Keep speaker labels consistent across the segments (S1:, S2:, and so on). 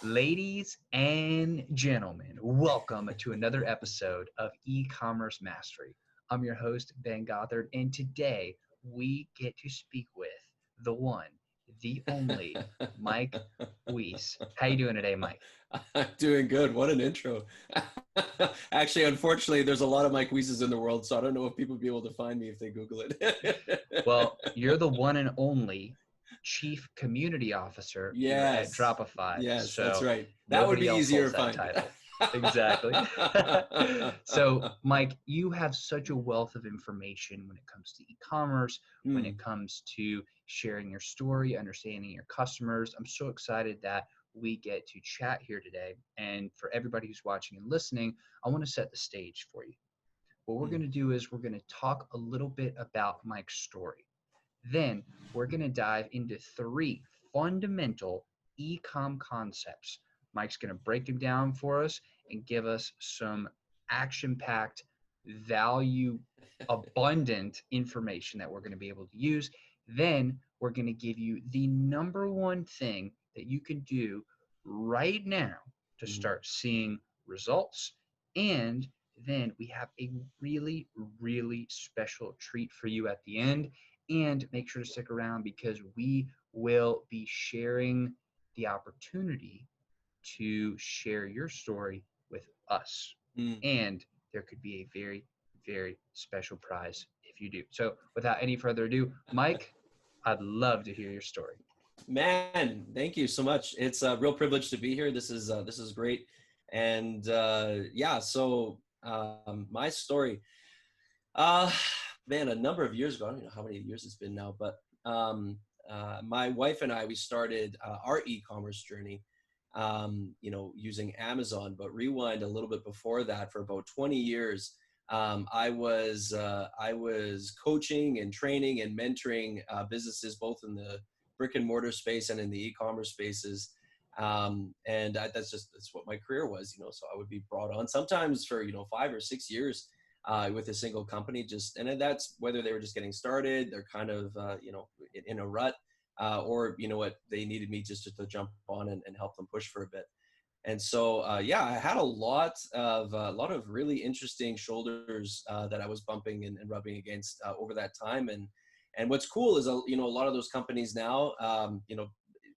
S1: Ladies and gentlemen, welcome to another episode of E-commerce Mastery. I'm your host, Ben Gothard, and today we get to speak with the one, the only, Mike Weiss. How you doing today, Mike?
S2: I'm doing good. What an intro. Actually, unfortunately, there's a lot of Mike Weisses in the world, so I don't know if people will be able to find me if they Google it.
S1: Well, you're the one and only Chief Community Officer here at
S2: Yes.
S1: Dropified,
S2: Yes, that's
S1: so
S2: right. That would
S1: nobody
S2: be
S1: else
S2: easier
S1: holds
S2: to
S1: that
S2: find.
S1: title. Exactly. So, Mike, you have such a wealth of information when it comes to e-commerce, when it comes to sharing your story, understanding your customers. I'm so excited that we get to chat here today. And for everybody who's watching and listening, I want to set the stage for you. What we're going to do is we're going to talk a little bit about Mike's story. Then we're going to dive into three fundamental e-com concepts. Mike's going to break them down for us and give us some action-packed, value-abundant information that we're going to be able to use. Then we're going to give you the number one thing that you can do right now to start seeing results. And then we have a really, really special treat for you at the end. And make sure to stick around because we will be sharing the opportunity to share your story with us.
S2: Mm.
S1: And there could be a very, very special prize if you do. So without any further ado, Mike, I'd love to hear your story.
S2: Man, thank you so much. It's a real privilege to be here. This is great. And my story. Uh, Man, a number of years ago, I don't know how many years it's been now, but my wife and I, we started our e-commerce journey, using Amazon. But rewind a little bit before that, for about 20 years, I was coaching and training and mentoring businesses both in the brick and mortar space and in the e-commerce spaces. That's what my career was, so I would be brought on sometimes for, 5 or 6 years with a single company, and that's whether they were just getting started, they're kind of, in a rut, or, they needed me just to jump on and help them push for a bit. And so, I had a lot of really interesting shoulders that I was bumping and rubbing against over that time. And what's cool is, a lot of those companies now,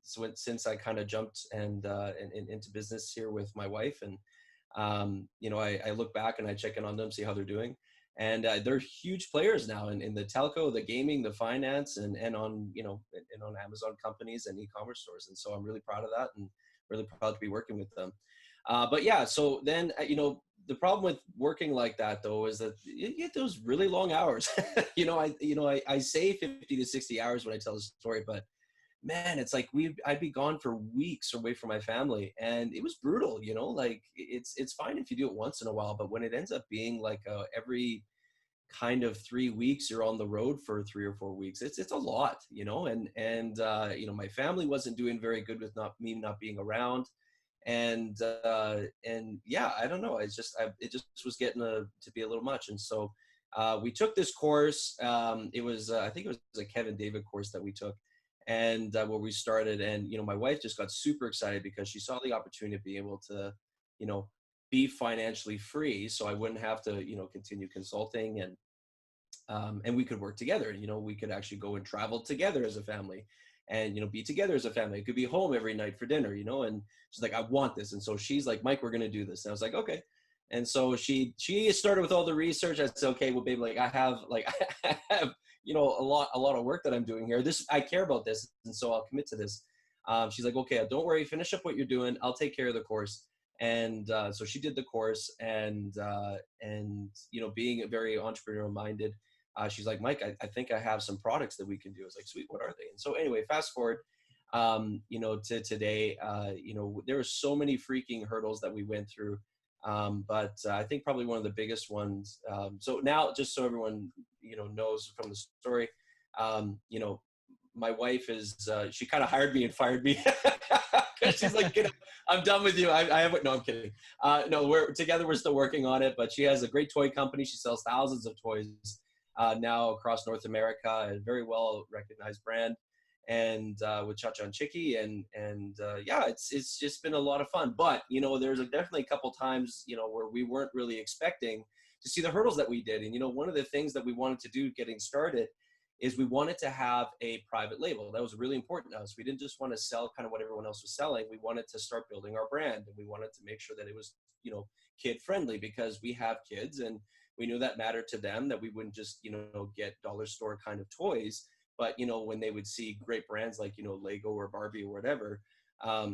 S2: since I kind of jumped into business here with my wife, and I look back and I check in on them, see how they're doing, and they're huge players now in the telco, the gaming, the finance, and on Amazon companies and e-commerce stores. And so I'm really proud of that and really proud to be working with them. So then the problem with working like that, though, is that you get those really long hours. I say 50 to 60 hours when I tell the story, but man, it's like I'd be gone for weeks away from my family, and it was brutal. Like it's fine if you do it once in a while, but when it ends up being like every kind of 3 weeks you're on the road for 3 or 4 weeks, it's a lot, and my family wasn't doing very good with not being around. And I don't know. It just was getting to be a little much. And so we took this course. It was I think it was a Kevin David course that we took, and where we started. And my wife just got super excited because she saw the opportunity to be able to be financially free, so I wouldn't have to continue consulting, and we could work together. We could actually go and travel together as a family, and be together as a family. It could be home every night for dinner, and she's like, I want this. And so she's like, Mike, we're gonna do this. And I was like, okay. And so she started with all the research. I said, okay, well, babe, I have a lot of work that I'm doing here. I care about this, and so I'll commit to this. She's like, okay, don't worry, finish up what you're doing, I'll take care of the course. And so she did the course, and being very entrepreneurial minded, she's like, Mike, I think I have some products that we can do. I was like, sweet, what are they? And so anyway, fast forward, to today, there were so many freaking hurdles that we went through. But I think probably one of the biggest ones. So now, just so everyone, knows from the story, my wife she kind of hired me and fired me. She's like, I'm done with you. No, I'm kidding. No, we're together. We're still working on it, but she has a great toy company. She sells thousands of toys now across North America, a very well recognized brand. and with Cha-Cha and Chicky, and yeah, it's just been a lot of fun. But you know, there's definitely a couple times, you know, where we weren't really expecting to see the hurdles that we did. And you know, one of the things that we wanted to do getting started is we wanted to have a private label. That was really important to us. We didn't just want to sell kind of what everyone else was selling. We wanted to start building our brand, and we wanted to make sure that it was, you know, kid friendly, because we have kids and we knew that mattered to them, that we wouldn't just, you know, get dollar store kind of toys. But, you know, when they would see great brands like, you know, Lego or Barbie or whatever,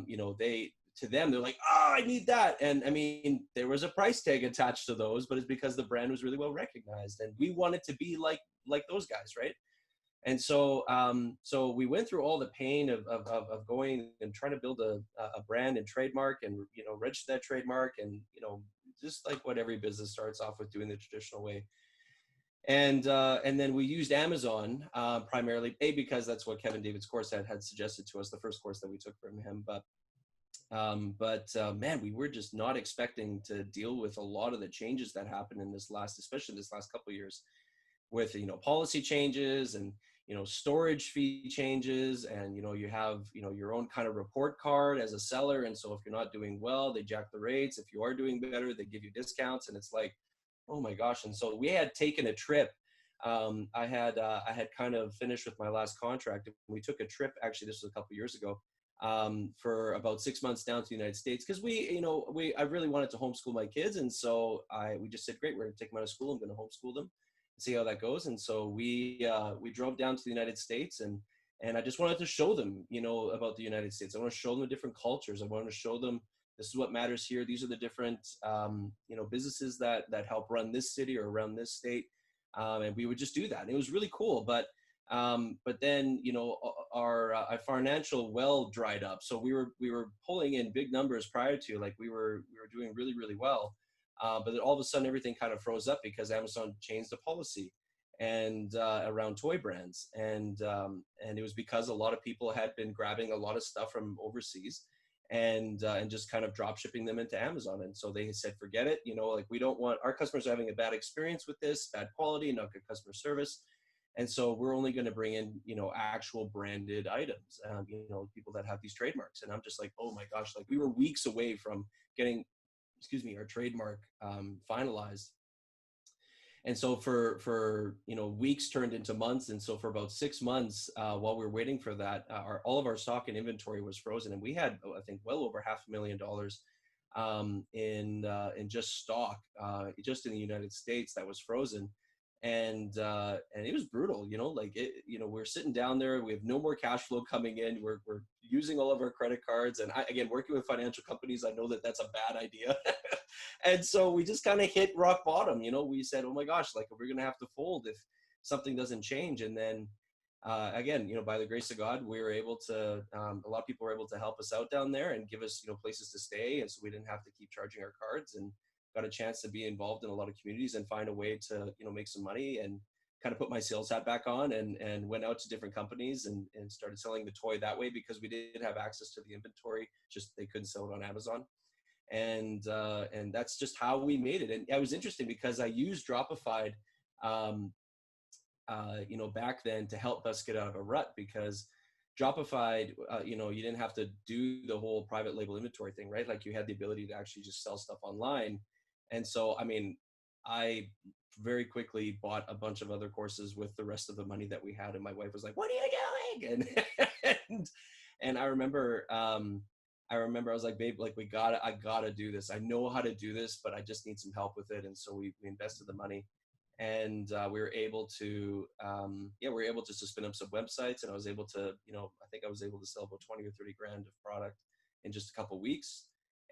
S2: you know, to them, they're like, oh, I need that. And I mean, there was a price tag attached to those, but it's because the brand was really well recognized, and we wanted to be like those guys, right? And so, so we went through all the pain of going and trying to build a brand and trademark, and, you know, register that trademark, and, you know, just like what every business starts off with, doing the traditional way. And then we used Amazon primarily, because that's what Kevin David's course had suggested to us, the first course that we took from him. But man, we were just not expecting to deal with a lot of the changes that happened in especially this last couple of years, with, you know, policy changes, and, you know, storage fee changes, and, you know, you have, you know, your own kind of report card as a seller. And so if you're not doing well, they jack the rates. If you are doing better, they give you discounts. And it's like, oh my gosh. And so we had taken a trip. I had kind of finished with my last contract. We took a trip, actually, this was a couple of years ago, for about 6 months down to the United States. Cause I really wanted to homeschool my kids. And so we just said, great, we're gonna take them out of school. I'm going to homeschool them, see how that goes. And so we drove down to the United States, and I just wanted to show them, you know, about the United States. I want to show them the different cultures. I want to show them, this is what matters here. These are the different, you know, businesses that help run this city or around this state. And we would just do that. And it was really cool. But then, you know, our financial well dried up. So we were pulling in big numbers prior to, like, we were doing really, really well. But then all of a sudden, everything kind of froze up because Amazon changed the policy and around toy brands, and it was because a lot of people had been grabbing a lot of stuff from overseas, and just kind of drop shipping them into Amazon. And so they said, forget it. You know, like, we don't want our customers having a bad experience with this, bad quality, not good customer service. And so we're only going to bring in, you know, actual branded items, you know, people that have these trademarks. And I'm just like, oh my gosh, like, we were weeks away from getting, our trademark finalized. And so for you know, weeks turned into months. And so for about 6 months, while we were waiting for that, all of our stock and inventory was frozen, and we had, I think, well over $500,000 in just stock, just in the United States, that was frozen. And it was brutal, you know, like, you know, we're sitting down there, we have no more cash flow coming in. We're using all of our credit cards. And again, working with financial companies, I know that that's a bad idea. And so we just kind of hit rock bottom. You know, we said, oh my gosh, like, we're going to have to fold if something doesn't change. And then, again, you know, by the grace of God, we were able to, a lot of people were able to help us out down there and give us, you know, places to stay. And so we didn't have to keep charging our cards, and got a chance to be involved in a lot of communities and find a way to, you know, make some money, and kind of put my sales hat back on, and went out to different companies and started selling the toy that way, because we did have access to the inventory, just they couldn't sell it on Amazon. And that's just how we made it. And it was interesting because I used Dropified, you know, back then to help us get out of a rut, because Dropified, you know, you didn't have to do the whole private label inventory thing, right? Like, you had the ability to actually just sell stuff online. And so, I mean, I very quickly bought a bunch of other courses with the rest of the money that we had. And my wife was like, what are you doing? And I remember, I was like, babe, like, I gotta do this. I know how to do this, but I just need some help with it. And so we invested the money, and we were able to, we were able to spin up some websites, and I was able to, you know, I think I was able to sell about 20 or 30 grand of product in just a couple of weeks.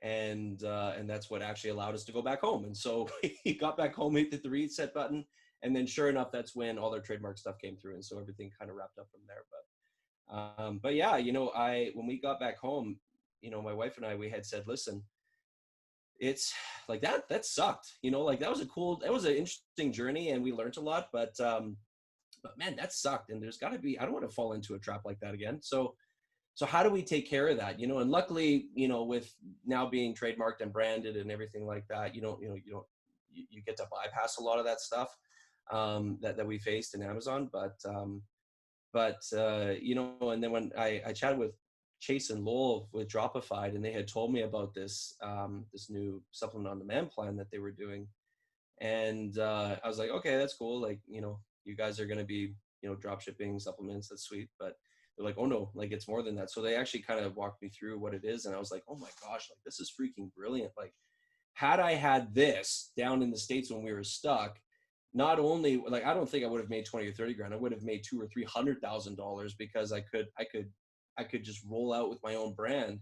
S2: And that's what actually allowed us to go back home. And so we got back home, hit the reset button, and then sure enough, that's when all their trademark stuff came through. And so everything kind of wrapped up from there. But yeah, you know, when we got back home, you know, my wife and I, we had said, listen, it's like that sucked, you know, like, that was an interesting journey, and we learned a lot, but man, that sucked. And there's gotta be, I don't want to fall into a trap like that again. So how do we take care of that? You know, and luckily, you know, with now being trademarked and branded and everything like that, you get to bypass a lot of that stuff that we faced in Amazon. But but you know, and then when I chatted with Chase and Lowell with Dropified, and they had told me about this this new supplement on demand plan that they were doing, and I was like, okay, that's cool. Like, you know, you guys are going to be, you know, drop shipping supplements. That's sweet. But they're like, oh no, like it's more than that. So they actually kind of walked me through what it is, and I was like, oh my gosh, like this is freaking brilliant. Like, had I had this down in the States when we were stuck, not only like I don't think I would have made 20 or 30 grand. I would have made $200,000 or $300,000 because I could just roll out with my own brand.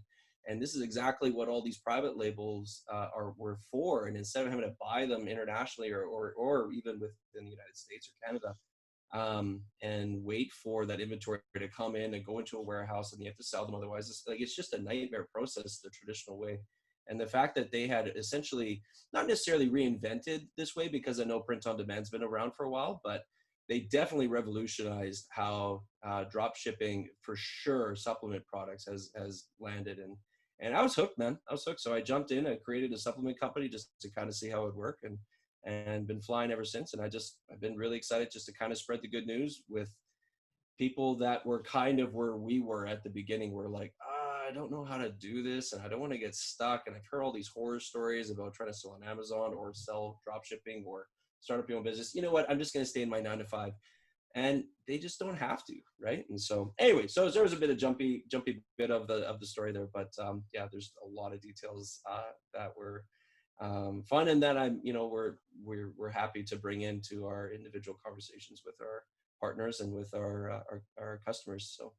S2: And this is exactly what all these private labels were for. And instead of having to buy them internationally or even within the United States or Canada, and wait for that inventory to come in and go into a warehouse, and you have to sell them otherwise, it's just a nightmare process the traditional way. And the fact that they had essentially not necessarily reinvented this way, because I know print on demand's been around for a while, but they definitely revolutionized how drop shipping, for sure, supplement products has landed. And I was hooked, man. I was hooked. So I jumped in and created a supplement company just to kind of see how it would work, and been flying ever since. And I've been really excited just to kind of spread the good news with people that were kind of where we were at the beginning. We're like, I don't know how to do this, and I don't want to get stuck. And I've heard all these horror stories about trying to sell on Amazon or sell drop shipping or start up your own business. You know what? I'm just going to stay in my 9 to 5. And they just don't have to, right? And so anyway, so there was a bit of jumpy bit of the story there, but yeah, there's a lot of details that were fun, and that we're happy to bring into our individual conversations with our partners and with our customers. So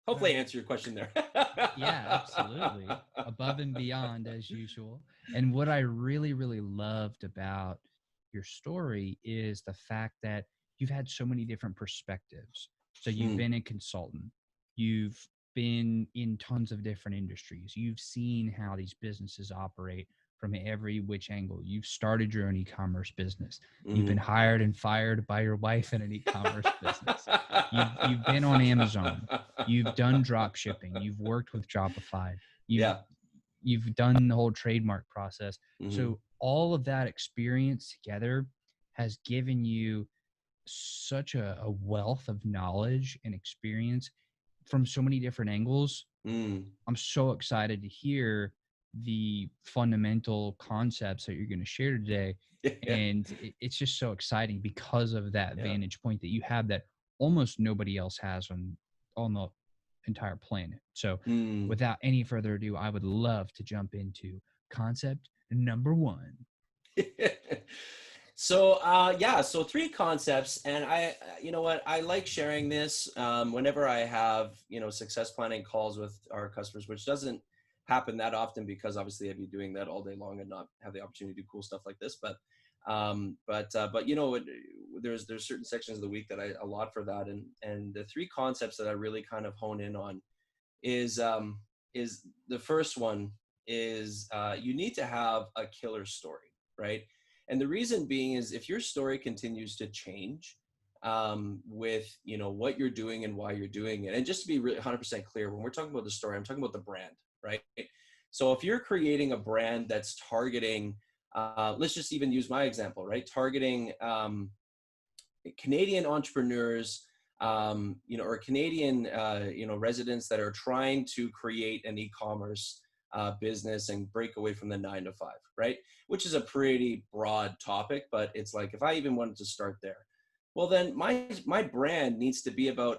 S2: hopefully I answer your question there.
S1: Yeah, absolutely. Above and beyond as usual. And what I really, really loved about your story is the fact that you've had so many different perspectives. So you've been a consultant, you've been in tons of different industries, you've seen how these businesses operate from every which angle. You've started your own e-commerce business. You've been hired and fired by your wife in an e-commerce business. You've been on Amazon. You've done drop shipping. You've worked with Dropified. You've done the whole trademark process. So all of that experience together has given you such a wealth of knowledge and experience from so many different angles. I'm so excited to hear the fundamental concepts that you're going to share today. And it's just so exciting because of that vantage point that you have that almost nobody else has on the entire planet. So without any further ado, I would love to jump into concept number 1.
S2: So so 3 concepts, and you know what, I like sharing this whenever I have, you know, success planning calls with our customers, which doesn't happen that often because obviously I'd be doing that all day long and not have the opportunity to do cool stuff like this. But you know, there's certain sections of the week that I allot for that, and the 3 concepts that I really kind of hone in on is the first one is you need to have a killer story, right? And the reason being is if your story continues to change with, you know, what you're doing and why you're doing it. And just to be really 100% clear, when we're talking about the story, I'm talking about the brand, right? So if you're creating a brand that's targeting, let's just even use my example, right? Targeting Canadian entrepreneurs, you know, or Canadian, you know, residents that are trying to create an e-commerce business and break away from the 9 to 5, right? Which is a pretty broad topic, but it's like, if I even wanted to start there, well, then my brand needs to be about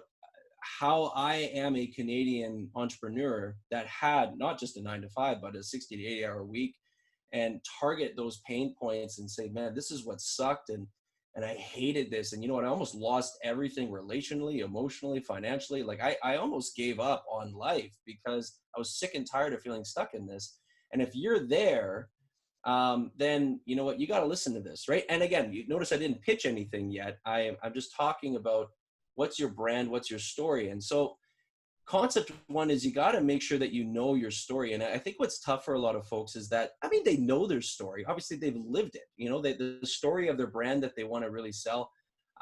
S2: how I am a Canadian entrepreneur that had not just a 9 to 5, but a 60 to 80 hour week, and target those pain points and say, man, this is what sucked. And I hated this. And you know what? I almost lost everything relationally, emotionally, financially. Like I almost gave up on life because I was sick and tired of feeling stuck in this. And if you're there, then you know what, you got to listen to this, right? And again, you notice I didn't pitch anything yet. I'm just talking about what's your brand, what's your story. And so concept 1 is you got to make sure that you know your story. And I think what's tough for a lot of folks is that, I mean, they know their story. Obviously they've lived it, you know, the story of their brand that they want to really sell.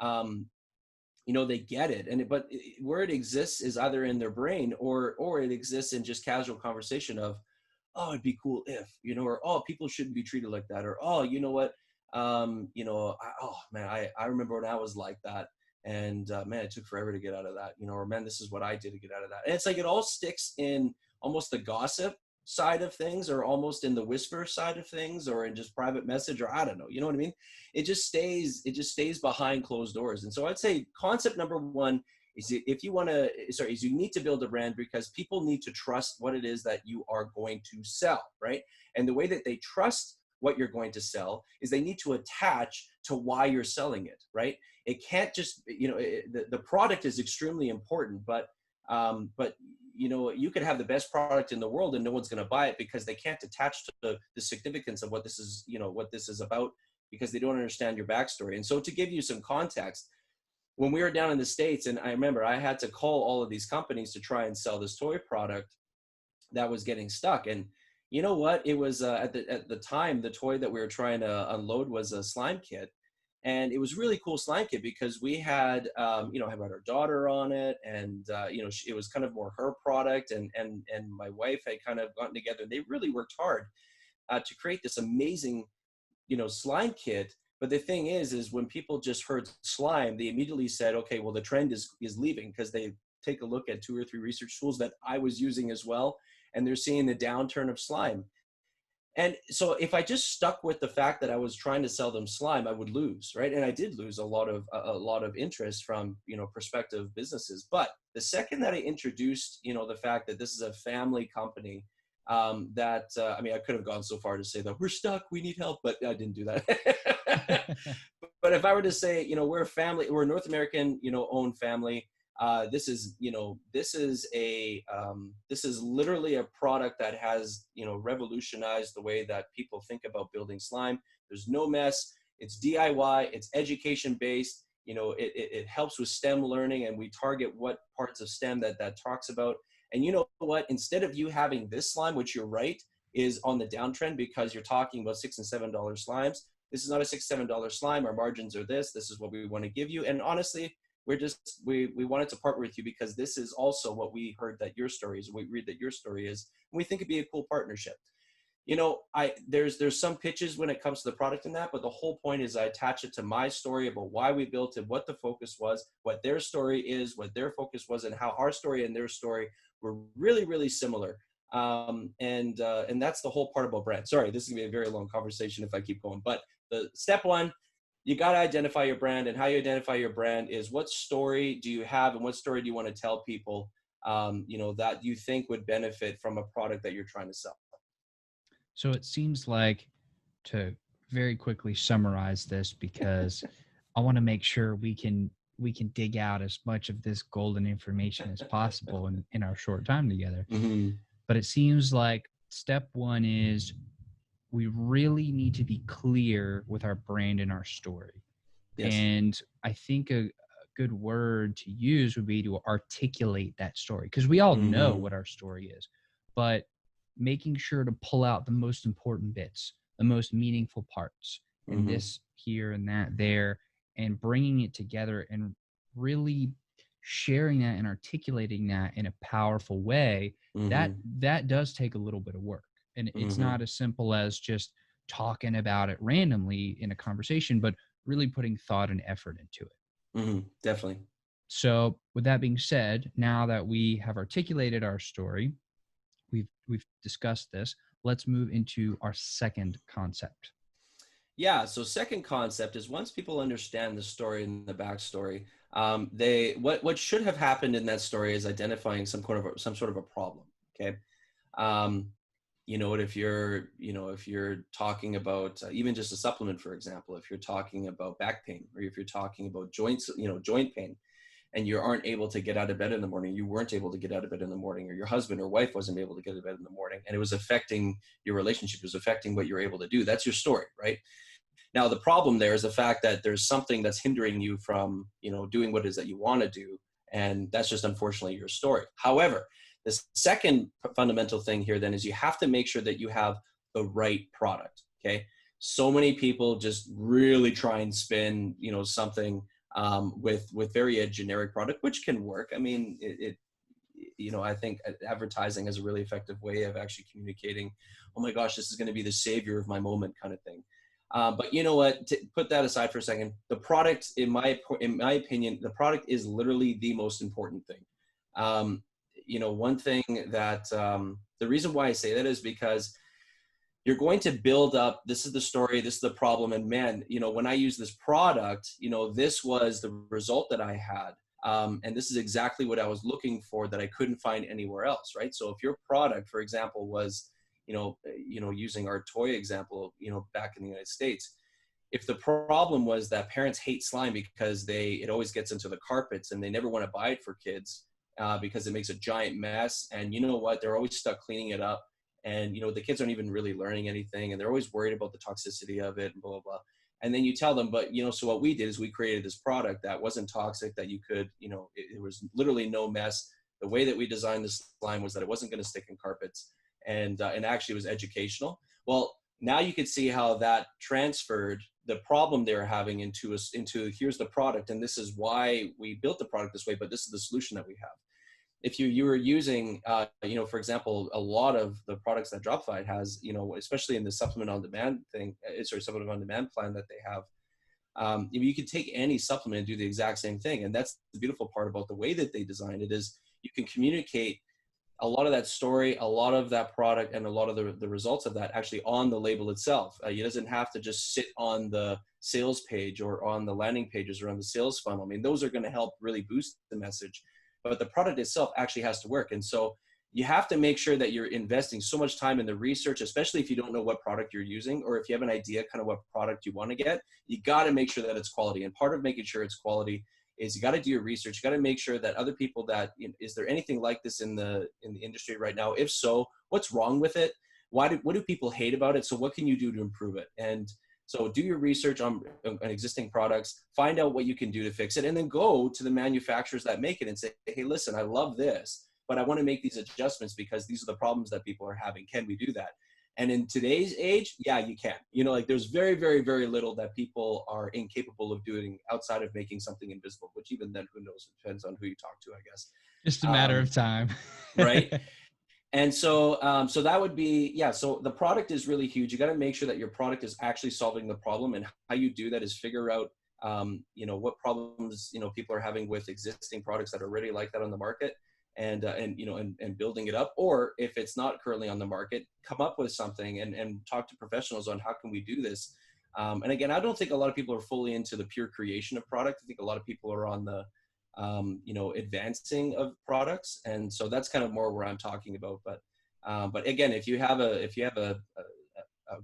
S2: You know, they get it. But where it exists is either in their brain or it exists in just casual conversation of, oh, it'd be cool if, you know, or, oh, people shouldn't be treated like that. Or, oh, you know what, you know, oh man, I remember when I was like that. And man, it took forever to get out of that, you know, or man, this is what I did to get out of that. And it's like, it all sticks in almost the gossip side of things, or almost in the whisper side of things, or in just private message, or I don't know, you know what I mean? It just stays behind closed doors. And so I'd say concept number one is, if you want to, is you need to build a brand, because people need to trust what it is that you are going to sell, right? And the way that they trust what you're going to sell is they need to attach to why you're selling it, right? It can't just, you know, the product is extremely important, but you know, you could have the best product in the world and no one's going to buy it, because they can't attach to the significance of what this is, you know, what this is about, because they don't understand your backstory. And so, to give you some context, when we were down in the States, and I remember I had to call all of these companies to try and sell this toy product that was getting stuck. And you know what? It was at the time, the toy that we were trying to unload was a slime kit. And it was really cool slime kit, because we had, you know, had our daughter on it, and you know, it was kind of more her product, and my wife had kind of gotten together. They really worked hard to create this amazing, you know, slime kit. But the thing is when people just heard slime, they immediately said, okay, well, the trend is leaving, because they take a look at 2 or 3 research tools that I was using as well, and they're seeing the downturn of slime. And so if I just stuck with the fact that I was trying to sell them slime, I would lose, right? And I did lose a lot of interest from, you know, prospective businesses. But the second that I introduced, you know, the fact that this is a family company, I mean, I could have gone so far to say that we're stuck, we need help, but I didn't do that. But if I were to say, you know, we're a family, we're a North American, you know, owned family. This is literally a product that has, you know, revolutionized the way that people think about building slime. There's no mess. It's DIY. It's education based. You know, it helps with STEM learning, and we target what parts of STEM that talks about. And you know what? Instead of you having this slime, which you're right is on the downtrend, because you're talking about $6 and $7 slimes. This is not a $6, $7 slime. Our margins are this. This is what we want to give you. And honestly, we wanted to partner with you, because this is also what we heard that your story is, we read that your story is, and we think it'd be a cool partnership. You know, there's some pitches when it comes to the product and that, but the whole point is I attach it to my story about why we built it, what the focus was, what their story is, what their focus was, and how our story and their story were really, really similar. And that's the whole part about brand. Sorry, this is gonna be a very long conversation if I keep going, but the step one, you got to identify your brand. And how you identify your brand is, what story do you have, and what story do you want to tell people, you know, that you think would benefit from a product that you're trying to sell.
S1: So it seems like, to very quickly summarize this, because I want to make sure we can dig out as much of this golden information as possible in our short time together.
S2: Mm-hmm.
S1: But it seems like step one is, we really need to be clear with our brand and our story.
S2: Yes.
S1: And I think a good word to use would be to articulate that story, because we all know what our story is, but making sure to pull out the most important bits, the most meaningful parts, and this here and that there, and bringing it together and really sharing that and articulating that in a powerful way. That does take a little bit of work. And it's not as simple as just talking about it randomly in a conversation, but really putting thought and effort into it.
S2: Definitely.
S1: So with that being said, now that we have articulated our story, we've discussed this, let's move into our second concept.
S2: Yeah. So second concept is, once people understand the story and the backstory, what should have happened in that story is identifying some sort of a problem. Okay. You know, if you're talking about even just a supplement, for example, if you're talking about back pain, or if you're talking about joint pain, and you aren't able to get out of bed in the morning, you weren't able to get out of bed in the morning, or your husband or wife wasn't able to get out of bed in the morning, and it was affecting your relationship, it was affecting what you're able to do. That's your story, right? Now, the problem there is the fact that there's something that's hindering you from, you know, doing what it is that you want to do. And that's just unfortunately your story. However, the second fundamental thing here then is, you have to make sure that you have the right product. Okay. So many people just really try and spin, you know, something with very a generic product, which can work. I mean, you know, I think advertising is a really effective way of actually communicating, oh my gosh, this is going to be the savior of my moment kind of thing. But you know what? To put that aside for a second, the product, in my opinion, the product is literally the most important thing. One thing that the reason why I say that is because you're going to build up, this is the story, this is the problem, and man, when I use this product, this was the result that I had. And this is exactly what I was looking for that I couldn't find anywhere else, right? So if your product, for example, was, using our toy example, back in the United States, if the problem was that parents hate slime because it always gets into the carpets and they never want to buy it for kids because it makes a giant mess, and you know what, they're always stuck cleaning it up, and the kids aren't even really learning anything, and they're always worried about the toxicity of it and blah blah blah. And then you tell them, but so what we did is we created this product that wasn't toxic, that you could, it was literally no mess. The way that we designed this slime was that it wasn't going to stick in carpets, and actually it was educational. Well, now you can see how that transferred the problem they were having into here's the product, and this is why we built the product this way, but this is the solution that we have. If you were using, for example, a lot of the products that Dropified has, especially in the supplement on demand supplement on demand plan that they have, you could take any supplement and do the exact same thing. And that's the beautiful part about the way that they designed it, is you can communicate a lot of that story, a lot of that product, and a lot of the results of that actually on the label itself. It doesn't have to just sit on the sales page or on the landing pages or on the sales funnel. I mean, those are going to help really boost the message, but the product itself actually has to work. And so you have to make sure that you're investing so much time in the research, especially if you don't know what product you're using, or if you have an idea kind of what product you want to get, you got to make sure that it's quality. And part of making sure it's quality is you got to do your research. You got to make sure that other people is there anything like this in the industry right now? If so, what's wrong with it? What do people hate about it? So what can you do to improve it? And so do your research on existing products, find out what you can do to fix it, and then go to the manufacturers that make it and say, hey, listen, I love this, but I want to make these adjustments because these are the problems that people are having. Can we do that? And in today's age, yeah, you can. There's very, very, very little that people are incapable of doing outside of making something invisible, which even then, who knows? It depends on who you talk to, I guess.
S1: Just a matter of time.
S2: Right. And so, so that would be, yeah. So the product is really huge. You got to make sure that your product is actually solving the problem, and how you do that is figure out, what problems, people are having with existing products that are already like that on the market, and building it up. Or if it's not currently on the market, come up with something and talk to professionals on how can we do this. And again, I don't think a lot of people are fully into the pure creation of product. I think a lot of people are on the, advancing of products. And so that's kind of more where I'm talking about. But again, if you have a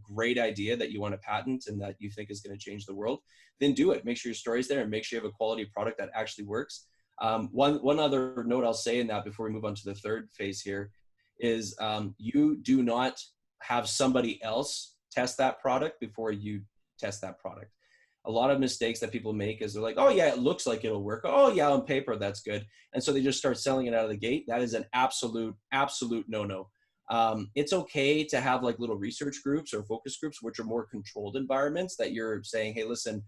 S2: great idea that you want to patent and that you think is going to change the world, then do it. Make sure your story's there and make sure you have a quality product that actually works. One other note I'll say in that before we move on to the third phase here is you do not have somebody else test that product before you test that product. A lot of mistakes that people make is they're like, oh yeah, it looks like it'll work. Oh yeah, on paper, that's good. And so they just start selling it out of the gate. That is an absolute no-no. It's okay to have like little research groups or focus groups, which are more controlled environments that you're saying, hey, listen,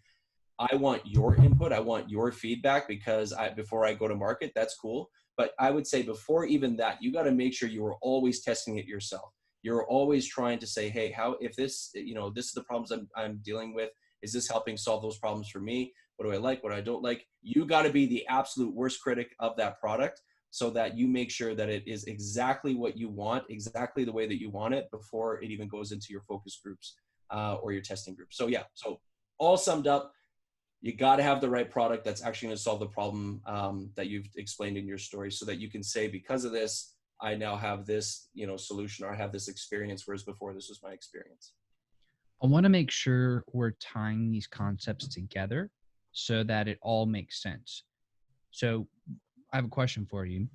S2: I want your input. I want your feedback before I go to market. That's cool. But I would say before even that, you got to make sure you are always testing it yourself. You're always trying to say, hey, if this, this is the problems I'm dealing with. Is this helping solve those problems for me? What do I like? What I don't like? You got to be the absolute worst critic of that product so that you make sure that it is exactly what you want, exactly the way that you want it before it even goes into your focus groups or your testing groups. So yeah, so all summed up, you got to have the right product that's actually going to solve the problem that you've explained in your story, so that you can say, because of this, I now have this, solution, or I have this experience, whereas before this was my experience.
S1: I want to make sure we're tying these concepts together so that it all makes sense. So I have a question for you.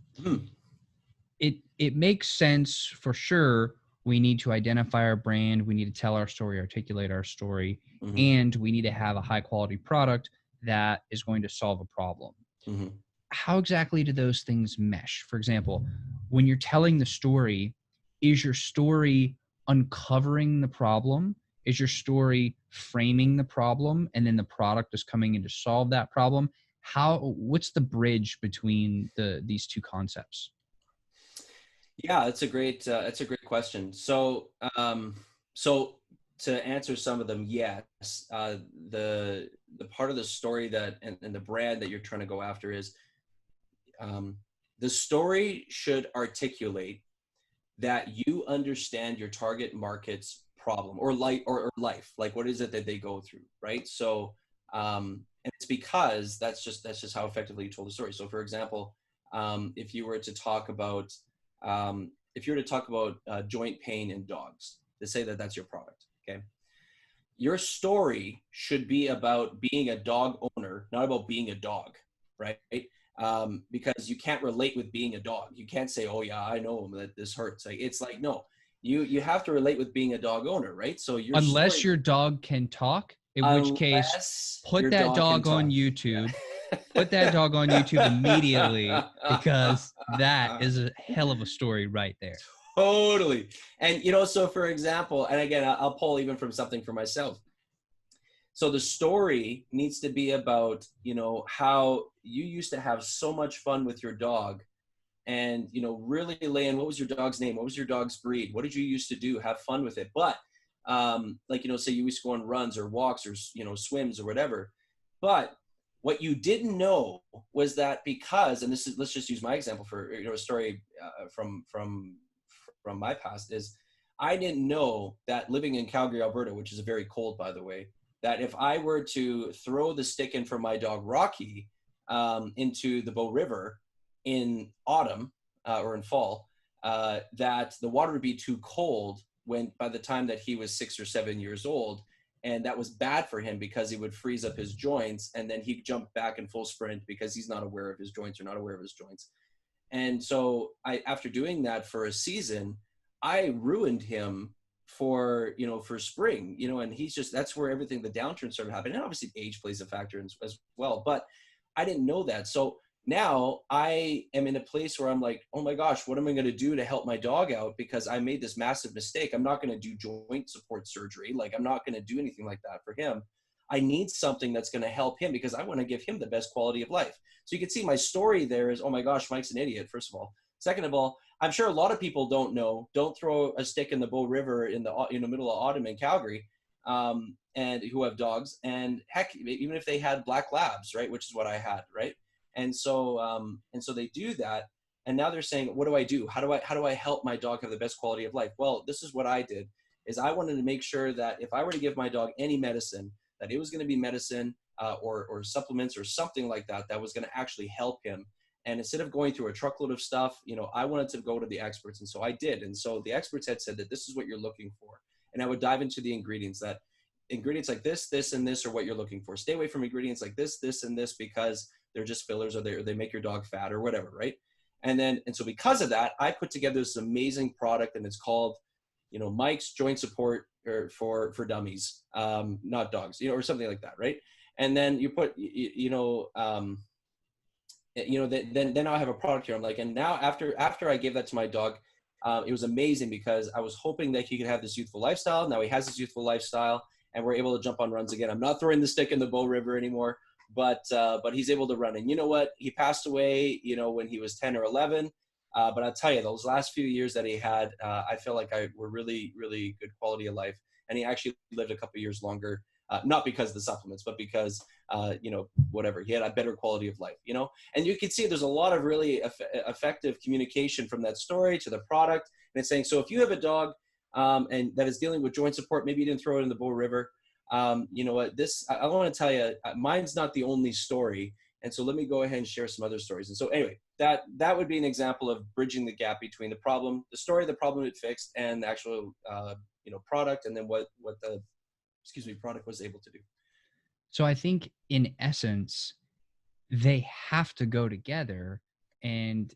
S1: It makes sense for sure. We need to identify our brand. We need to tell our story, articulate our story, and we need to have a high quality product that is going to solve a problem. How exactly do those things mesh? For example, when you're telling the story, is your story uncovering the problem? Is your story framing the problem, and then the product is coming in to solve that problem? What's the bridge between these two concepts?
S2: Yeah, that's a great question. So to answer some of them, yes. The part of the story that and the brand that you're trying to go after is the story should articulate that you understand your target market's problem or life. Like, what is it that they go through, right? So, and it's because that's just how effectively you told the story. So, for example, if you were to talk about joint pain in dogs, to say that that's your product, okay? Your story should be about being a dog owner, not about being a dog, right? Because you can't relate with being a dog. You can't say, "Oh yeah, I know that this hurts." Like, it's like, no, you have to relate with being a dog owner, right? So your
S1: Unless
S2: story,
S1: your dog can talk, in which case,
S2: unless
S1: put
S2: your
S1: that
S2: dog can
S1: dog on
S2: talk.
S1: YouTube.
S2: Yeah.
S1: Put that dog on YouTube immediately, because that is a hell of a story right there.
S2: Totally. And so for example, and again, I'll pull even from something for myself. So the story needs to be about, how you used to have so much fun with your dog, and, really lay in, what was your dog's name? What was your dog's breed? What did you used to do? Have fun with it. But like, say you used to go on runs or walks or, swims or whatever. But what you didn't know was that because, and let's just use my example for, a story from my past, is I didn't know that living in Calgary, Alberta, which is very cold, by the way, that if I were to throw the stick in for my dog Rocky into the Bow River in autumn or in fall, that the water would be too cold by the time that he was 6 or 7 years old. And that was bad for him because he would freeze up his joints, and then he'd jump back in full sprint because he's not aware of his joints or not aware of his joints. And so after doing that for a season, I ruined him for spring, and that's where everything, the downturn started happening. And obviously age plays a factor as well, but I didn't know that. So now I am in a place where I'm like, oh my gosh, what am I going to do to help my dog out? Because I made this massive mistake. I'm not going to do joint support surgery. Like, I'm not going to do anything like that for him. I need something that's going to help him because I want to give him the best quality of life. So you can see my story there is, oh my gosh, Mike's an idiot, first of all. Second of all, I'm sure a lot of people don't throw a stick in the Bow River in the middle of autumn in Calgary, and who have dogs, and heck, even if they had black labs, right, which is what I had, right? And so they do that, and now they're saying, what do I do? How do I help my dog have the best quality of life? Well, this is what I did, is I wanted to make sure that if I were to give my dog any medicine, that it was going to be medicine or supplements or something like that was going to actually help him. And instead of going through a truckload of stuff, I wanted to go to the experts. And so I did. And so the experts had said that this is what you're looking for. And I would dive into the ingredients, that ingredients like this, this, and this are what you're looking for. Stay away from ingredients like this, this, and this, because they're just fillers, or they make your dog fat or whatever, right? And so because of that, I put together this amazing product, and it's called, Mike's Joint Support for Dummies, not dogs, or something like that, right? And then you put, then I have a product here. I'm like, and now after I gave that to my dog, it was amazing because I was hoping that he could have this youthful lifestyle. Now he has this youthful lifestyle, and we're able to jump on runs again. I'm not throwing the stick in the Bow River anymore, but he's able to run. And you know what? He passed away, when he was 10 or 11. But I'll tell you, those last few years that he had, I feel like were really, really good quality of life. And he actually lived a couple of years longer, not because of the supplements, but because, whatever, he had a better quality of life, And you can see there's a lot of really effective communication from that story to the product. And it's saying, so if you have a dog and that is dealing with joint support, maybe you didn't throw it in the Bow River. You know what, I want to tell you, mine's not the only story. And so let me go ahead and share some other stories. And so anyway, that would be an example of bridging the gap between the story, the problem it fixed, and the actual, product, and then what the, product was able to do.
S1: So I think in essence, they have to go together, and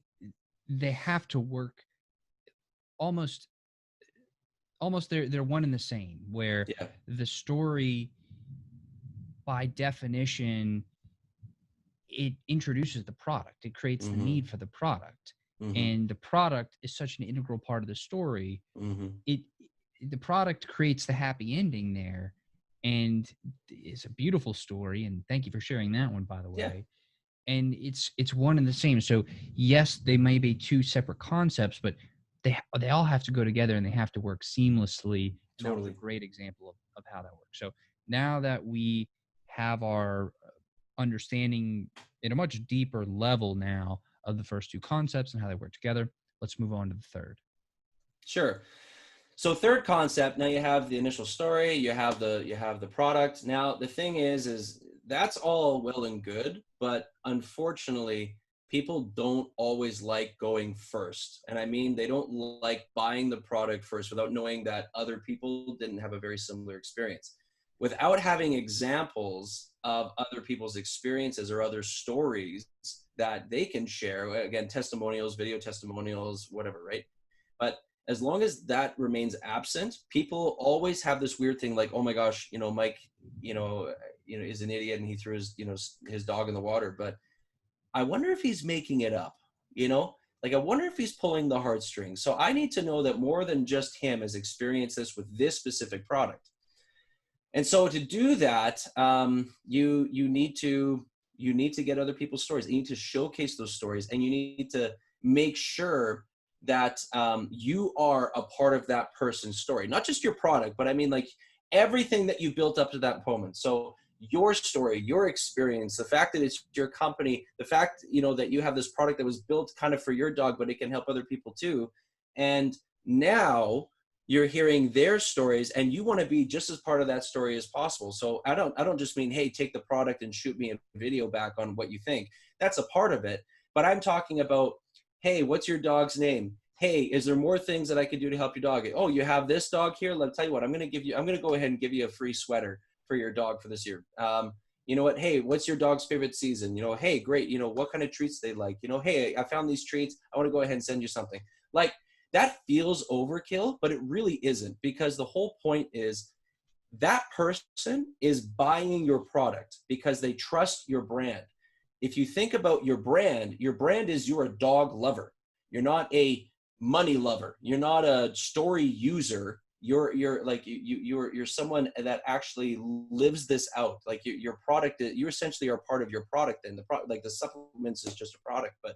S1: they have to work almost they're one and the same, where the story, by definition, it introduces the product. It creates the need for the product. And the product is such an integral part of the story. The product creates the happy ending there. And it's a beautiful story. And thank you for sharing that one, by the way. And it's one and the same. So yes, they may be two separate concepts, but they all have to go together, and they have to work seamlessly And that was a
S2: Totally.
S1: great example of how that works. So now that we have our understanding at a much deeper level now of the first two concepts and how they work together, let's move on to the third.
S2: Sure. So third concept, now you have the initial story, you have the product. Now the thing is that's all well and good, but unfortunately, people don't always like going first. And I mean, they don't like buying the product first without knowing that other people didn't have a very similar experience. Without having examples of other people's experiences or other stories that they can share, again, testimonials, video testimonials, whatever, right? But as long as that remains absent, people always have this weird thing like, oh my gosh, Mike, is an idiot and he threw his dog in the water. But I wonder if he's making it up, like I wonder if he's pulling the heartstrings. So I need to know that more than just him has experienced this with this specific product. And so to do that, you need to get other people's stories. You need to showcase those stories, and you need to make sure that you are a part of that person's story, not just your product, but I mean like everything that you built up to that moment. So your story, your experience, the fact that it's your company, the fact, that you have this product that was built kind of for your dog, but it can help other people too. And now you're hearing their stories and you want to be just as part of that story as possible. So I don't just mean, hey, take the product and shoot me a video back on what you think. That's a part of it. But I'm talking about, hey, what's your dog's name? Hey, is there more things that I could do to help your dog? Oh, you have this dog here? Let me tell you what, I'm going to go ahead and give you a free sweater for your dog for this year. You know what? Hey, what's your dog's favorite season? Hey, great. What kind of treats they like? Hey, I found these treats. I want to go ahead and send you something. Like that feels overkill, but it really isn't, because the whole point is that person is buying your product because they trust your brand. If you think about your brand is you're a dog lover. You're not a money lover. You're not a story user. You're someone that actually lives this out. Like your product, you essentially are part of your product, and like the supplements is just a product, but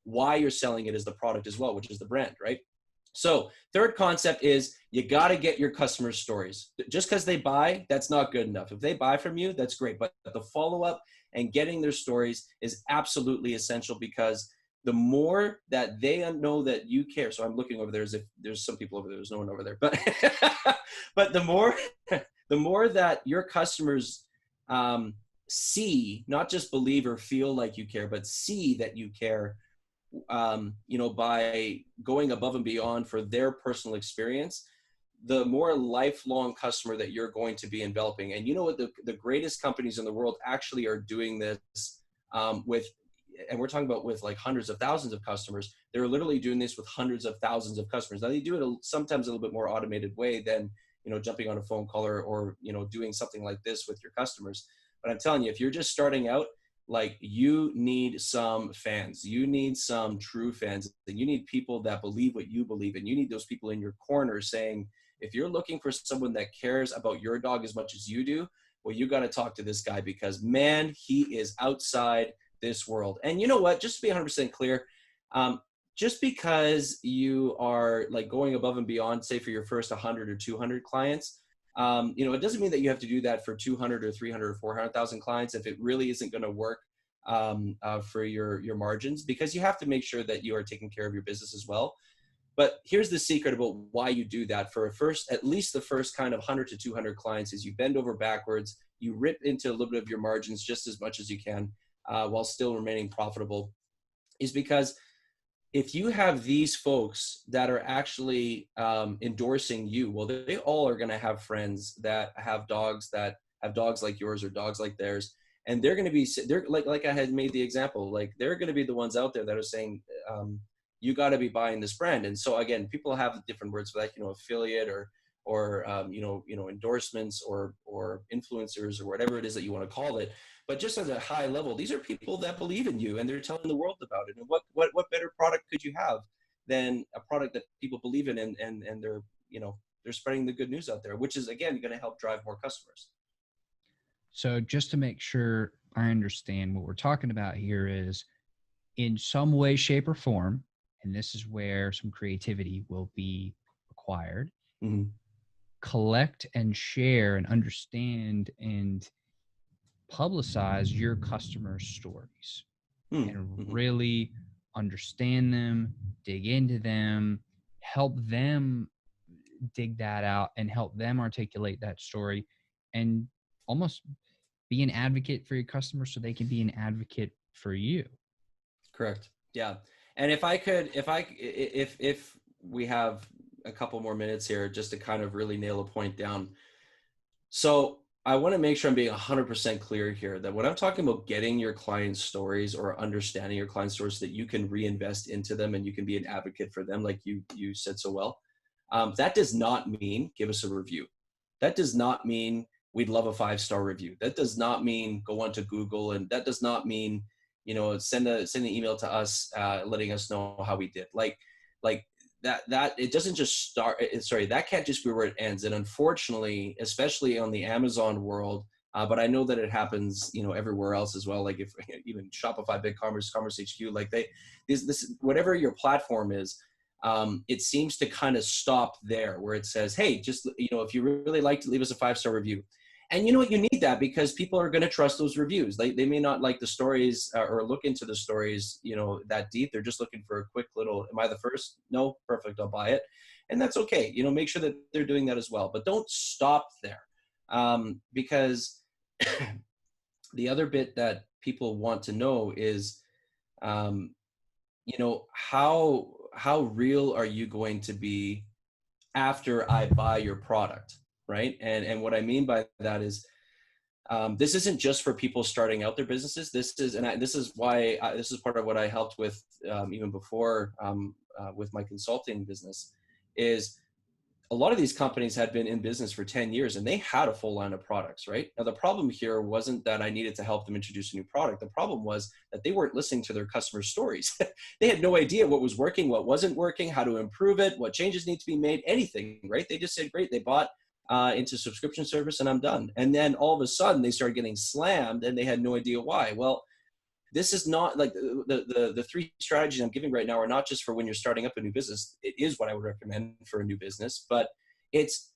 S2: why you're selling it is the product as well, which is the brand, right? So third concept is you got to get your customers' stories. Just because they buy, that's not good enough. If they buy from you, that's great. But the follow-up and getting their stories is absolutely essential, because the more that they know that you care. So I'm looking over there as if there's some people over there. There's no one over there. But but the more that your customers see, not just believe or feel like you care, but see that you care, by going above and beyond for their personal experience, the more lifelong customer that you're going to be enveloping. And you know what, the greatest companies in the world actually are doing this with, and we're talking about with like hundreds of thousands of customers. They're literally doing this with hundreds of thousands of customers. Now they do it sometimes a little bit more automated way than, jumping on a phone call or doing something like this with your customers. But I'm telling you, if you're just starting out, like you need some fans, you need some true fans, and you need people that believe what you believe, and you need those people in your corner saying, if you're looking for someone that cares about your dog as much as you do, well, you got to talk to this guy, because man, he is outside this world. And you know what, just to be 100% clear, just because you are like going above and beyond, say for your first 100 or 200 clients, it doesn't mean that you have to do that for 200 or 300 or 400,000 clients if it really isn't going to work for your margins, because you have to make sure that you are taking care of your business as well. But here's the secret about why you do that. For at least the first kind of 100 to 200 clients, is you bend over backwards, you rip into a little bit of your margins just as much as you can while still remaining profitable, is because if you have these folks that are actually endorsing you, well, they all are going to have friends that have dogs like yours or dogs like theirs. And they're going to be, they're like I had made the example, like they're going to be the ones out there that are saying, you got to be buying this brand. And so again, people have different words for that, affiliate or endorsements or influencers or whatever it is that you want to call it. But just at a high level, these are people that believe in you and they're telling the world about it. And what better product could you have than a product that people believe in, and they're, they're spreading the good news out there, which is again going to help drive more customers.
S1: So just to make sure I understand, what we're talking about here is, in some way, shape, or form, and this is where some creativity will be required, collect and share and understand and publicize your customers' stories and
S2: Mm-hmm.
S1: really understand them, dig into them, help them dig that out and help them articulate that story, and almost be an advocate for your customers so they can be an advocate for you.
S2: Correct. Yeah. And if we have a couple more minutes here just to kind of really nail a point down. So I want to make sure I'm being 100% clear here that when I'm talking about getting your clients' stories or understanding your clients' stories so that you can reinvest into them and you can be an advocate for them, like you said so well, that does not mean give us a review. That does not mean we'd love a 5-star review. That does not mean go onto Google, and that does not mean send an email to us letting us know how we did. Like that it doesn't just start. Sorry, that can't just be where it ends. And unfortunately, especially on the Amazon world, but I know that it happens, everywhere else as well. Like if even Shopify, BigCommerce, Commerce HQ, like this whatever your platform is, it seems to kind of stop there where it says, hey, just, if you really like to leave us a 5-star review. And you know what, you need that because people are going to trust those reviews. They may not like the stories or look into the stories, that deep. They're just looking for a quick little, am I the first? No, perfect, I'll buy it. And that's okay. Make sure that they're doing that as well. But don't stop there because the other bit that people want to know is, how real are you going to be after I buy your product, right? And what I mean by that is, this isn't just for people starting out their businesses. This is why this is part of what I helped with even before with my consulting business. Is a lot of these companies had been in business for 10 years and they had a full line of products, right? Now, the problem here wasn't that I needed to help them introduce a new product. The problem was that they weren't listening to their customers' stories. They had no idea what was working, what wasn't working, how to improve it, what changes need to be made, anything, right? They just said, great, they bought into subscription service and I'm done. And then all of a sudden they started getting slammed and they had no idea why. Well, this is not like the 3 strategies I'm giving right now are not just for when you're starting up a new business. It is what I would recommend for a new business, but it's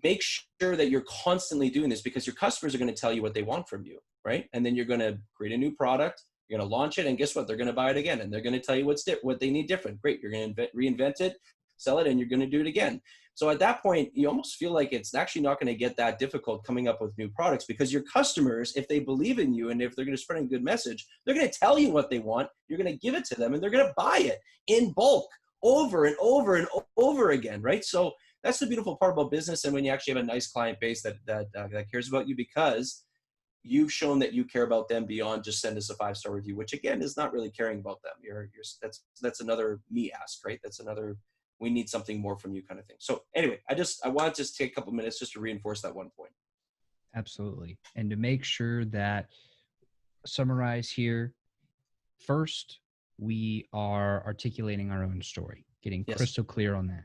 S2: make sure that you're constantly doing this because your customers are going to tell you what they want from you, right? And then you're going to create a new product, you're going to launch it, and guess what? They're going to buy it again, and they're going to tell you what they need different. Great, you're going to reinvent it, sell it, and you're going to do it again. So at that point, you almost feel like it's actually not going to get that difficult coming up with new products because your customers, if they believe in you and if they're going to spread a good message, they're going to tell you what they want. You're going to give it to them and they're going to buy it in bulk over and over and over again, right? So that's the beautiful part about business. And when you actually have a nice client base that cares about you because you've shown that you care about them beyond just send us a 5-star review, which again is not really caring about them. That's another me ask, right? That's another we need something more from you kind of thing. So anyway, I want to just take a couple minutes just to reinforce that one point.
S1: Absolutely. And to make sure that summarize here, first, we are articulating our own story, getting crystal clear on that.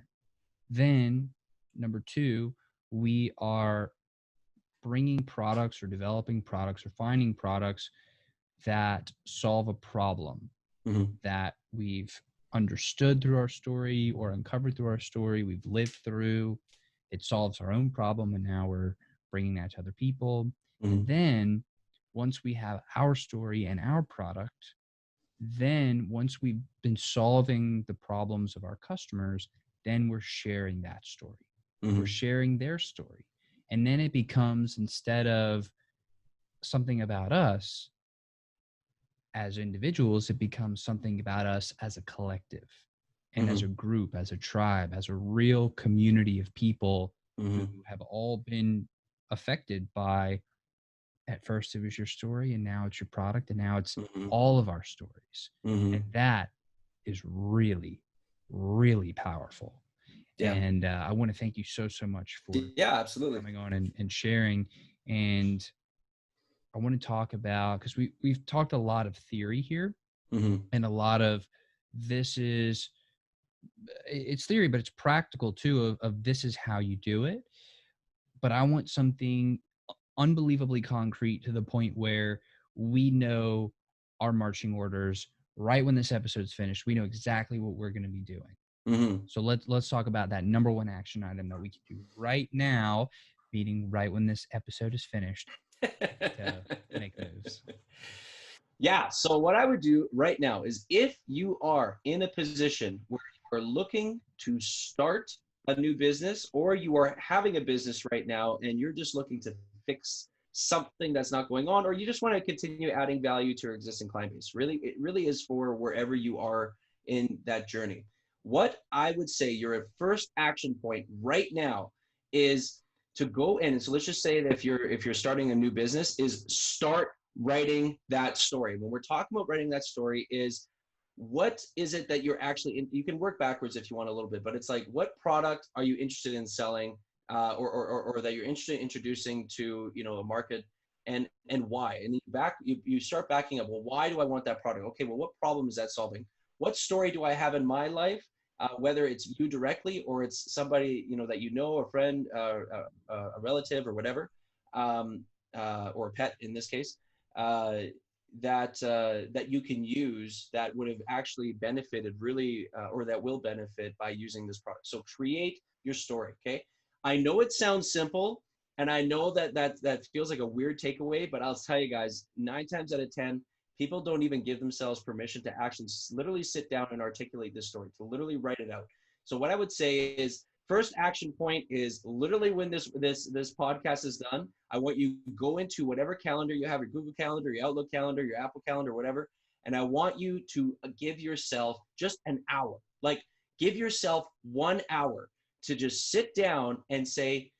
S1: Then number 2, we are bringing products or developing products or finding products that solve a problem that we've understood through our story or uncovered through our story, we've lived through. It solves our own problem, and now we're bringing that to other people. And then once we have our story and our product, then once we've been solving the problems of our customers, then we're sharing that story. We're sharing their story. And then it becomes, instead of something about us as individuals, it becomes something about us as a collective and as a group, as a tribe, as a real community of people who have all been affected by, at first it was your story and now it's your product and now it's all of our stories. And that is really, really powerful. Yeah. And I want to thank you so much for
S2: absolutely
S1: coming on and sharing. And I want to talk about, because we've talked a lot of theory here and a lot of it's theory, but it's practical too of this is how you do it. But I want something unbelievably concrete to the point where we know our marching orders right when this episode's finished. We know exactly what we're going to be doing.
S2: Mm-hmm.
S1: So let's talk about that number one action item that we can do right now, meaning right when this episode is finished, to make moves.
S2: Yeah. So what I would do right now is, if you are in a position where you are looking to start a new business, or you are having a business right now and you're just looking to fix something that's not going on, or you just want to continue adding value to your existing client base, really, it really is for wherever you are in that journey. What I would say your first action point right now is to go in. And so let's just say that if you're starting a new business, is start writing that story. When we're talking about writing that story, is what is it that you're actually in? You can work backwards if you want a little bit, but it's like, what product are you interested in selling, or that you're interested in introducing to, a market, and why? And you start backing up. Well, why do I want that product? Okay, well, what problem is that solving? What story do I have in my life? Whether it's you directly, or it's somebody that a friend, a relative, or whatever, or a pet in this case, uh, that you can use, that would have actually benefited really, or that will benefit by using this product. So create your story. Okay, I know it sounds simple, and I know that feels like a weird takeaway, but I'll tell you guys, 9 times out of 10, people don't even give themselves permission to actually literally sit down and articulate this story, to literally write it out. So what I would say is, first action point is literally, when this podcast is done, I want you to go into whatever calendar you have, your Google Calendar, your Outlook calendar, your Apple Calendar, whatever, and I want you to give yourself just an hour. Like, give yourself 1 hour to just sit down and say,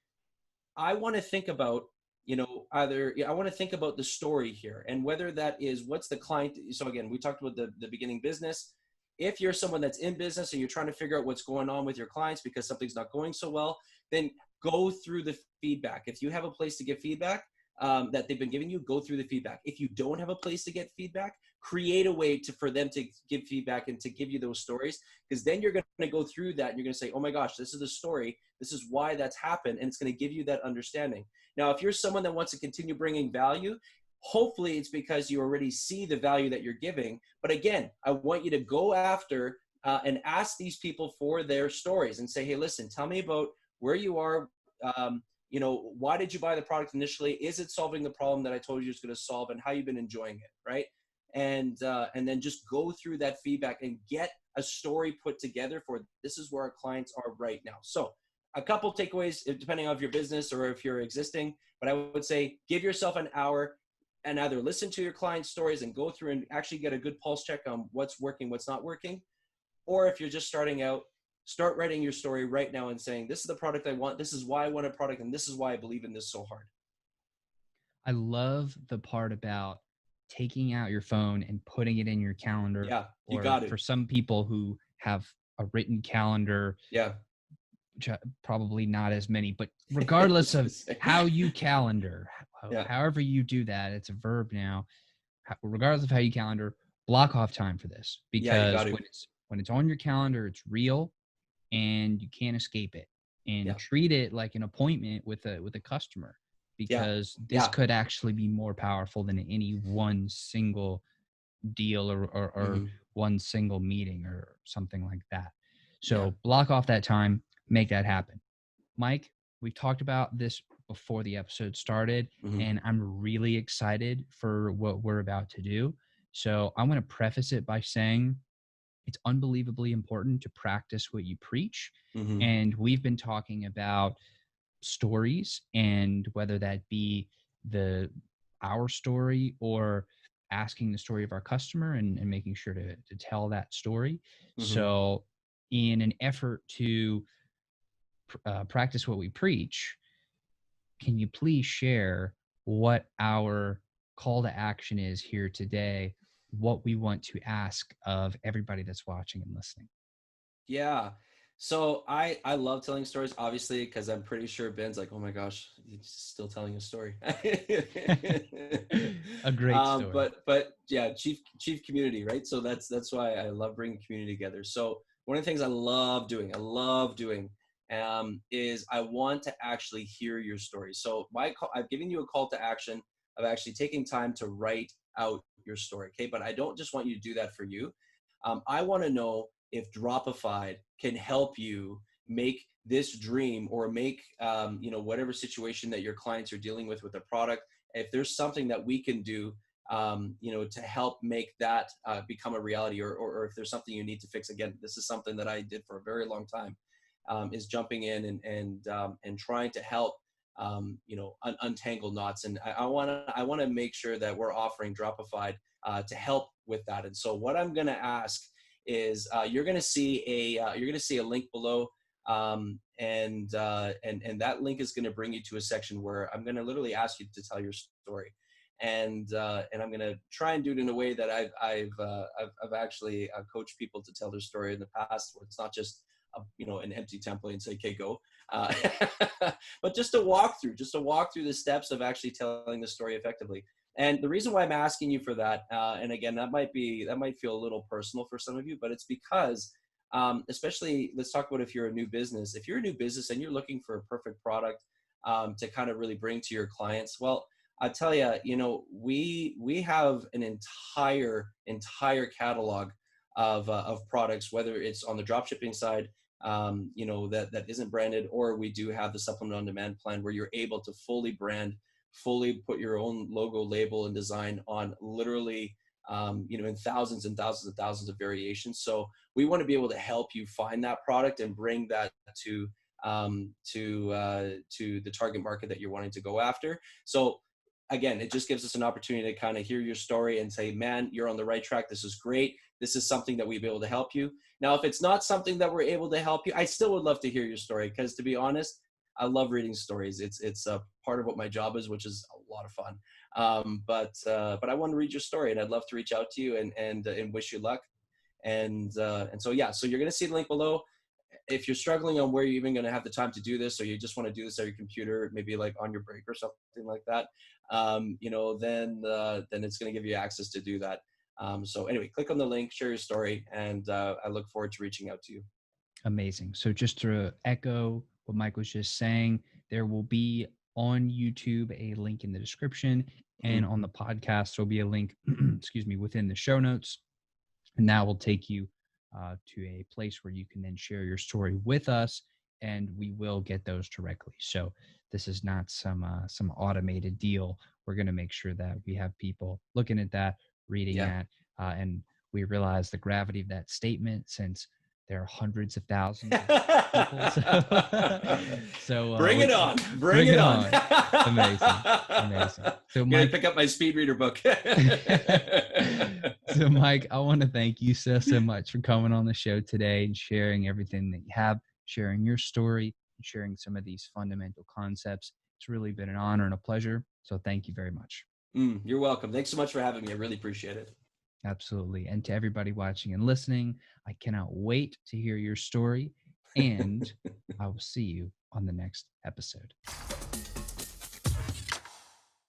S2: I want to think about, I want to think about the story here, and whether that is, what's the client. So again, we talked about the beginning business. If you're someone that's in business and you're trying to figure out what's going on with your clients because something's not going so well, then go through the feedback. If you have a place to give feedback, that they've been giving you, go through the feedback. If you don't have a place to get feedback, create a way for them to give feedback and to give you those stories, because then you're going to go through that and you're going to say, oh my gosh, this is the story. This is why that's happened. And it's going to give you that understanding. Now, if you're someone that wants to continue bringing value, hopefully it's because you already see the value that you're giving. But again, I want you to go after and ask these people for their stories and say, hey, listen, tell me about where you are. Why did you buy the product initially? Is it solving the problem that I told you it's going to solve, and how you've been enjoying it, right? And then just go through that feedback and get a story put together for, this is where our clients are right now. So a couple takeaways, depending on if your business or if you're existing, but I would say give yourself an hour and either listen to your client stories and go through and actually get a good pulse check on what's working, what's not working. Or if you're just starting out, start writing your story right now and saying, this is the product I want, this is why I want a product, and this is why I believe in this so hard.
S1: I love the part about taking out your phone and putting it in your calendar.
S2: Yeah, you
S1: or
S2: got it.
S1: For some people who have a written calendar,
S2: Yeah.
S1: Probably not as many, but regardless of how you calendar,
S2: Yeah.
S1: however you do that, it's a verb now. Regardless of how you calendar, block off time for this,
S2: Yeah, you got
S1: because
S2: to.
S1: when it's on your calendar, it's real and you can't escape it. And
S2: Yeah.
S1: treat it like an appointment with a customer, because this could actually be more powerful than any one single deal or one single meeting or something like that. So block off that time, make that happen. Mike, we've talked about this before the episode started, and I'm really excited for what we're about to do. So I'm going to preface it by saying it's unbelievably important to practice what you preach. And we've been talking about stories, and whether that be our story or asking the story of our customer and making sure to tell that story. So in an effort to practice what we preach, can you please share what our call to action is here today, what we want to ask of everybody that's watching and listening?
S2: Yeah. So I love telling stories, obviously, because I'm pretty sure Ben's like, oh my gosh, he's still telling a story.
S1: A great story.
S2: But yeah, chief community, right? So that's why I love bringing community together. So one of the things I love doing, is I want to actually hear your story. So I've given you a call to action of actually taking time to write out your story, okay? But I don't just want you to do that for you. I want to know if Dropified can help you make this dream, or make whatever situation that your clients are dealing with a product, if there's something that we can do to help make that become a reality, or if there's something you need to fix. Again, this is something that I did for a very long time, is jumping in and trying to help untangle knots. And I want to make sure that we're offering Dropified to help with that. And so what I'm going to ask is you're going to see a link below. And that link is going to bring you to a section where I'm going to literally ask you to tell your story, and I'm going to try and do it in a way that I've actually coached people to tell their story in the past, where it's not just an empty template and say, okay, go, but just to walk through the steps of actually telling the story effectively. And the reason why I'm asking you for that, and again, that might feel a little personal for some of you, but it's because especially, let's talk about if you're a new business. If you're a new business and you're looking for a perfect product to kind of really bring to your clients, well, I tell you, we have an entire catalog of products, whether it's on the dropshipping side, that isn't branded, or we do have the supplement on demand plan where you're able to fully brand, fully put your own logo, label, and design on literally in thousands and thousands and thousands of variations. So we want to be able to help you find that product and bring that to the target market that you're wanting to go after. So again, it just gives us an opportunity to kind of hear your story and say, man, you're on the right track. This is great. This is something that we'll be able to help you. Now, if it's not something that we're able to help you, I still would love to hear your story, because to be honest, I love reading stories. It's a part of what my job is, which is a lot of fun. But I want to read your story, and I'd love to reach out to you and wish you luck. And so, yeah, so you're going to see the link below. If you're struggling on where you're even going to have the time to do this, or you just want to do this on your computer, maybe like on your break or something like that, then it's going to give you access to do that. So anyway, click on the link, share your story, and I look forward to reaching out to you.
S1: Amazing. So just to echo what Mike was just saying, there will be on YouTube a link in the description, and on the podcast there'll be a link, within the show notes, and that will take you to a place where you can then share your story with us, and we will get those directly. So this is not some automated deal. We're going to make sure that we have people looking at that, reading that, and we realize the gravity of that statement, since there are hundreds of thousands of people. So
S2: bring it on.
S1: Amazing. So Mike,
S2: pick up my speed reader book.
S1: So Mike, I want to thank you so much for coming on the show today and sharing everything that you have, sharing your story, and sharing some of these fundamental concepts. It's really been an honor and a pleasure. So thank you very much.
S2: You're welcome. Thanks so much for having me. I really appreciate it.
S1: Absolutely. And to everybody watching and listening, I cannot wait to hear your story, and I will see you on the next episode.